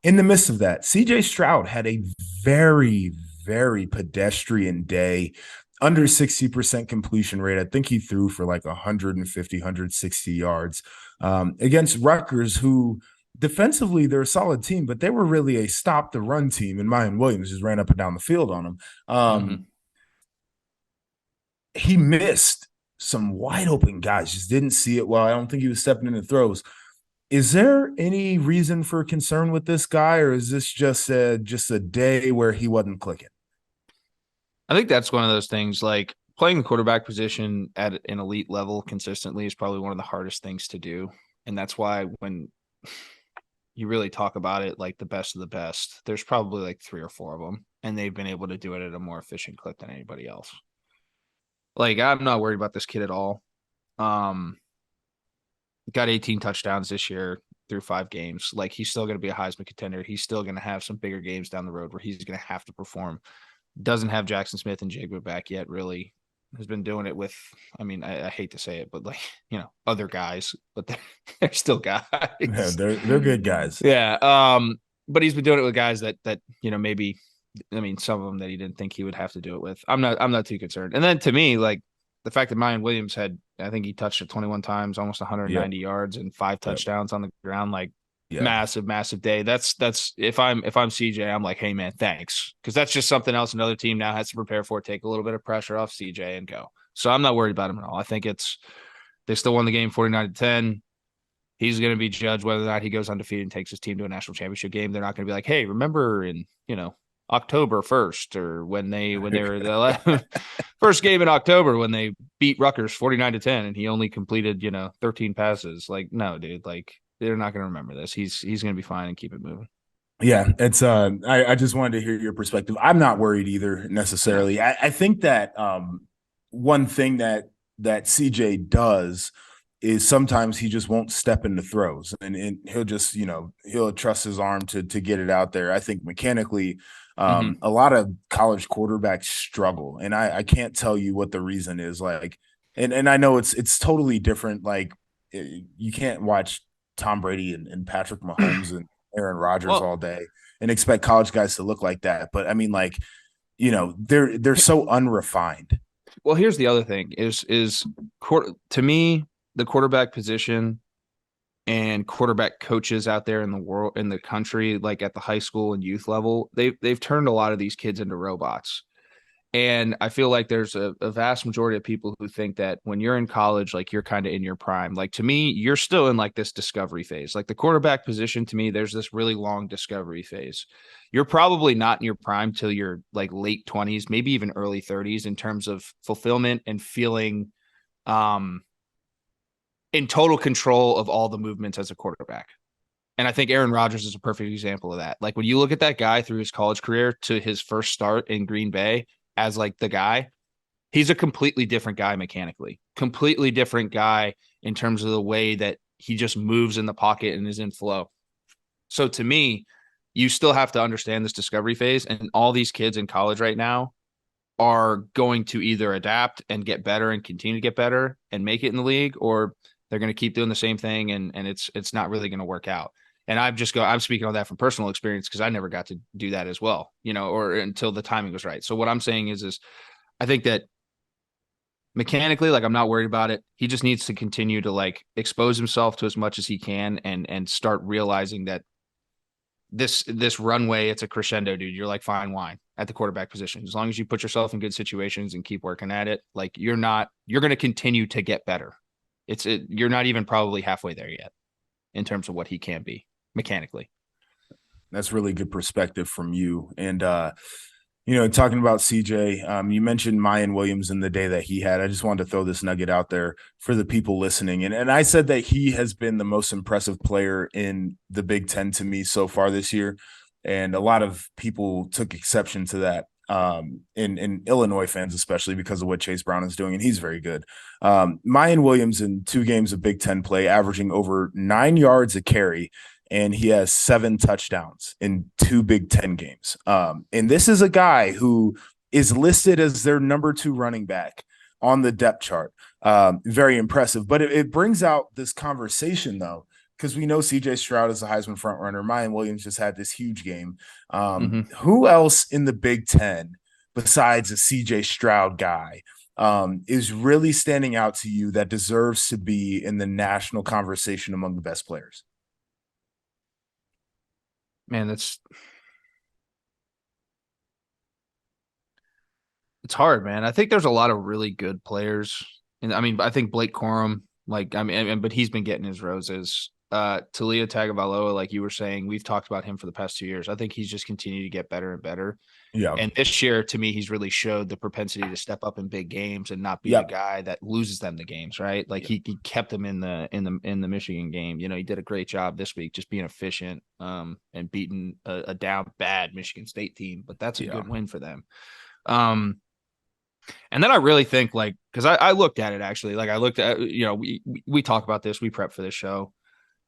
In the midst of that, CJ Stroud had a very, very pedestrian day, under 60% completion rate. I think he threw for like 150, 160 yards against Rutgers, who defensively they're a solid team, but they were really a stop the run team. And Mayan Williams just ran up and down the field on them. Hmm. He missed some wide open guys, just didn't see it well. I don't think he was stepping into throws. Is there any reason for concern with this guy, or is this just a day where he wasn't clicking? I think that's one of those things like playing the quarterback position at an elite level consistently is probably one of the hardest things to do. And that's why when you really talk about it, like the best of the best, there's probably like three or four of them, and they've been able to do it at a more efficient clip than anybody else. Like, I'm not worried about this kid at all. Um, got 18 touchdowns this year through 5 games. Like, he's still going to be a Heisman contender. He's still going to have some bigger games down the road where he's going to have to perform. Doesn't have Jackson Smith and Jigba back yet, really. Has been doing it with, I mean, I hate to say it, but like, other guys, but they're still Yeah, guys. they're good guys. Yeah. But he's been doing it with guys that, maybe, I mean, some of them that he didn't think he would have to do it with. I'm not too concerned. And then to me, like the fact that Mayan Williams had, I think he touched it 21 times, almost Yep, 190 yards and five yep, touchdowns on the ground, like yeah. massive, massive day. That's if I'm CJ, I'm like, hey man, thanks. Because that's just something else another team now has to prepare for, take a little bit of pressure off CJ and go. So I'm not worried about him at all. I think they still won the game 49-10. He's going to be judged whether or not he goes undefeated and takes his team to a national championship game. They're not going to be like, hey, remember in, October 1st, or when they were the first game in October when they beat Rutgers 49-10 and he only completed, 13 passes. Like, no, dude, like they're not going to remember this. He's going to be fine and keep it moving. Yeah, it's I just wanted to hear your perspective. I'm not worried either No. necessarily. I think that one thing that CJ does is sometimes he just won't step into throws, and he'll just, he'll trust his arm to get it out there. I think mechanically, Mm-hmm. a lot of college quarterbacks struggle, and I can't tell you what the reason is. Like, and I know it's totally different. Like, you can't watch Tom Brady and Patrick Mahomes and Aaron Rodgers Well, all day and expect college guys to look like that. But I mean, like, they're so unrefined. here's the other thing to me, the quarterback position and quarterback coaches out there in the world, in the country, like at the high school and youth level, they've turned a lot of these kids into robots. And I feel like there's a vast majority of people who think that when you're in college, like you're kind of in your prime. Like to me, you're still in like this discovery phase. Like the quarterback position, to me, there's this really long discovery phase. You're probably not in your prime till you're like late 20s, maybe even early 30s in terms of fulfillment and feeling um, in total control of all the movements as a quarterback. And I think Aaron Rodgers is a perfect example of that. Like when you look at that guy through his college career to his first start in Green Bay as like the guy, he's a completely different guy mechanically, completely different guy in terms of the way that he just moves in the pocket and is in flow. So to me, you still have to understand this discovery phase. And all these kids in college right now are going to either adapt and get better and continue to get better and make it in the league, or they're going to keep doing the same thing and it's not really going to work out. And I'm speaking on that from personal experience because I never got to do that as well, or until the timing was right. So what I'm saying is I think that mechanically, like I'm not worried about it. He just needs to continue to like expose himself to as much as he can and start realizing that this runway, it's a crescendo, dude. You're like fine wine at the quarterback position. As long as you put yourself in good situations and keep working at it, like you're going to continue to get better. You're not even probably halfway there yet in terms of what he can be mechanically. That's really good perspective from you. And talking about CJ, you mentioned Mayan Williams in the day that he had. I just wanted to throw this nugget out there for the people listening. And I said that he has been the most impressive player in the Big Ten to me so far this year. And a lot of people took exception to that. In Illinois fans, especially because of what Chase Brown is doing, and he's very good. Mayan Williams in 2 games of Big Ten play, averaging over 9 yards a carry, and he has 7 touchdowns in 2 Big Ten games. And this is a guy who is listed as their number 2 running back on the depth chart. Very impressive. But it brings out this conversation, though, because we know CJ Stroud is a Heisman frontrunner. Mayan Williams just had this huge game. Mm-hmm. Who else in the Big Ten besides a CJ Stroud guy is really standing out to you that deserves to be in the national conversation among the best players? Man, it's hard, man. I think there's a lot of really good players. And I mean, I think Blake Corum, but he's been getting his roses. Talia Tagovailoa, like you were saying, we've talked about him for the past 2 years. I think he's just continued to get better and better. Yeah. And this year, to me, he's really showed the propensity to step up in big games and not be the guy that loses them the games, right? Like he kept them in the Michigan game. You know, he did a great job this week, just being efficient and beating a down bad Michigan State team. But that's a good win for them. And then I really think, like, because I looked at it actually, like I looked at, you know, we talk about this, we prep for this show.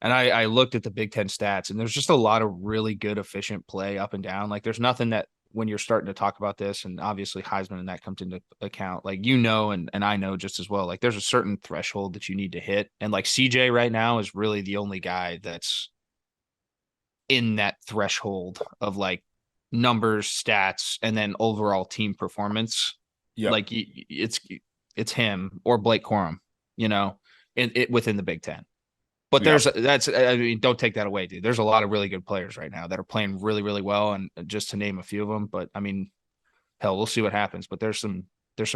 And I looked at the Big Ten stats, and there's just a lot of really good, efficient play up and down. Like, there's nothing that when you're starting to talk about this, and obviously Heisman and that comes into account, like, you know, and I know just as well, like, there's a certain threshold that you need to hit. And like CJ right now is really the only guy that's in that threshold of like numbers, stats, and then overall team performance. Yeah, like it's him or Blake Corum, you know, within the Big Ten. But I mean, don't take that away, dude. There's a lot of really good players right now that are playing really, really well, and just to name a few of them. But I mean, hell, we'll see what happens. But there's some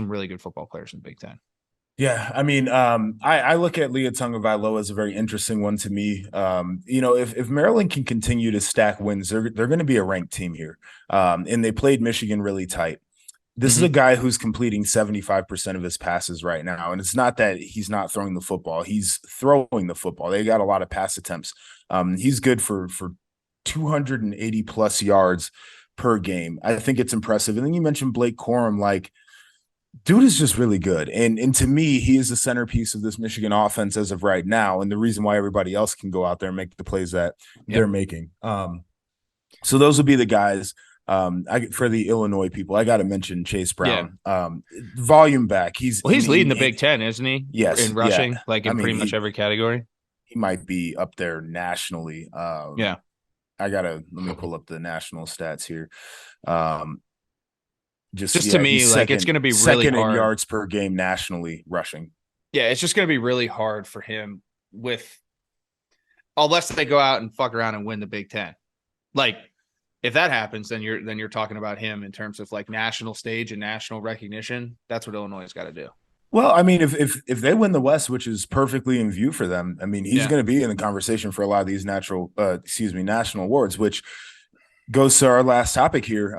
really good football players in the Big Ten. Yeah, I mean, I look at Lia Tagovailoa as a very interesting one to me. You know, if Maryland can continue to stack wins, they're going to be a ranked team here. And they played Michigan really tight. This is a guy who's completing 75% of his passes right now. And it's not that he's not throwing the football. He's throwing the football. They got a lot of pass attempts. He's good for 280 plus yards per game. I think it's impressive. And then you mentioned Blake Corum, like, dude is just really good. And to me, he is the centerpiece of this Michigan offense as of right now. And the reason why everybody else can go out there and make the plays that they're making. So those would be the guys. For the Illinois people, I got to mention Chase Brown. Volume back. He's leading the Big Ten, isn't he? Yes, in rushing, like in pretty much every category. He might be up there nationally. Let me pull up the national stats here. Just to me, like, it's going to be really second hard. In yards per game nationally rushing. Yeah, it's just going to be really hard for him unless they go out and fuck around and win the Big Ten. Like, if that happens, then you're talking about him in terms of like national stage and national recognition. That's what Illinois has got to do. Well, I mean, if they win the West, which is perfectly in view for them, I mean, he's going to be in the conversation for a lot of these national awards, which goes to our last topic here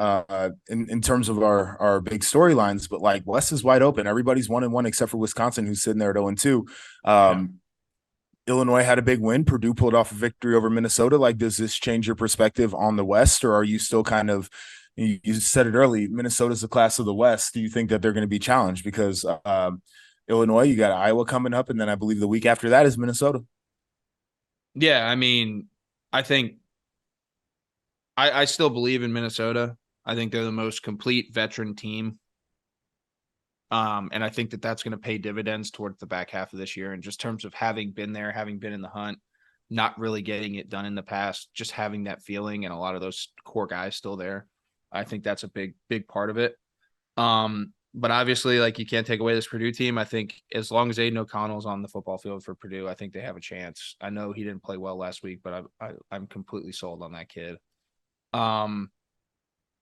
in terms of our big storylines. But like, West is wide open. Everybody's 1-1 except for Wisconsin, who's sitting there at 0-2. Illinois had a big win. Purdue pulled off a victory over Minnesota. Like, does this change your perspective on the West, or are you still kind of, you said it early, Minnesota's the class of the West. Do you think that they're going to be challenged? Because Illinois, you got Iowa coming up, and then I believe the week after that is Minnesota. Yeah, I mean, I think I still believe in Minnesota. I think they're the most complete veteran team. And I think that that's going to pay dividends towards the back half of this year. And just in terms of having been there, having been in the hunt, not really getting it done in the past, just having that feeling and a lot of those core guys still there. I think that's a big, big part of it. But obviously, like, you can't take away this Purdue team. I think as long as Aiden O'Connell's on the football field for Purdue, I think they have a chance. I know he didn't play well last week, but I'm completely sold on that kid. And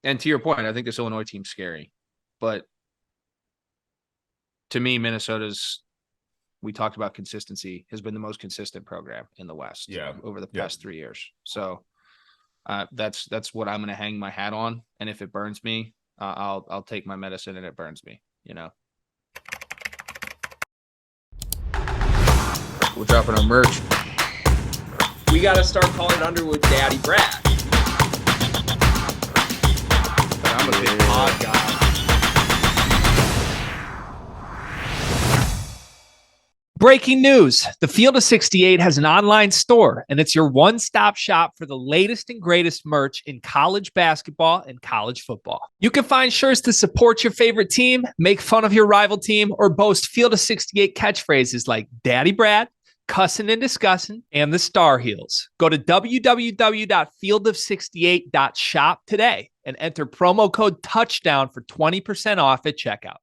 to your point, I think this Illinois team's scary, but to me, Minnesota's, we talked about consistency, has been the most consistent program in the West over the past 3 years. So that's what I'm going to hang my hat on. And if it burns me, I'll take my medicine and it burns me, you know. We're dropping our merch. We got to start calling Underwood Daddy Brad. But I'm a big odd guy. Breaking news. The Field of 68 has an online store, and it's your one-stop shop for the latest and greatest merch in college basketball and college football. You can find shirts to support your favorite team, make fun of your rival team, or boast Field of 68 catchphrases like Daddy Brad, Cussin' and Discussin', and the Star Heels. Go to www.fieldof68.shop today and enter promo code touchdown for 20% off at checkout.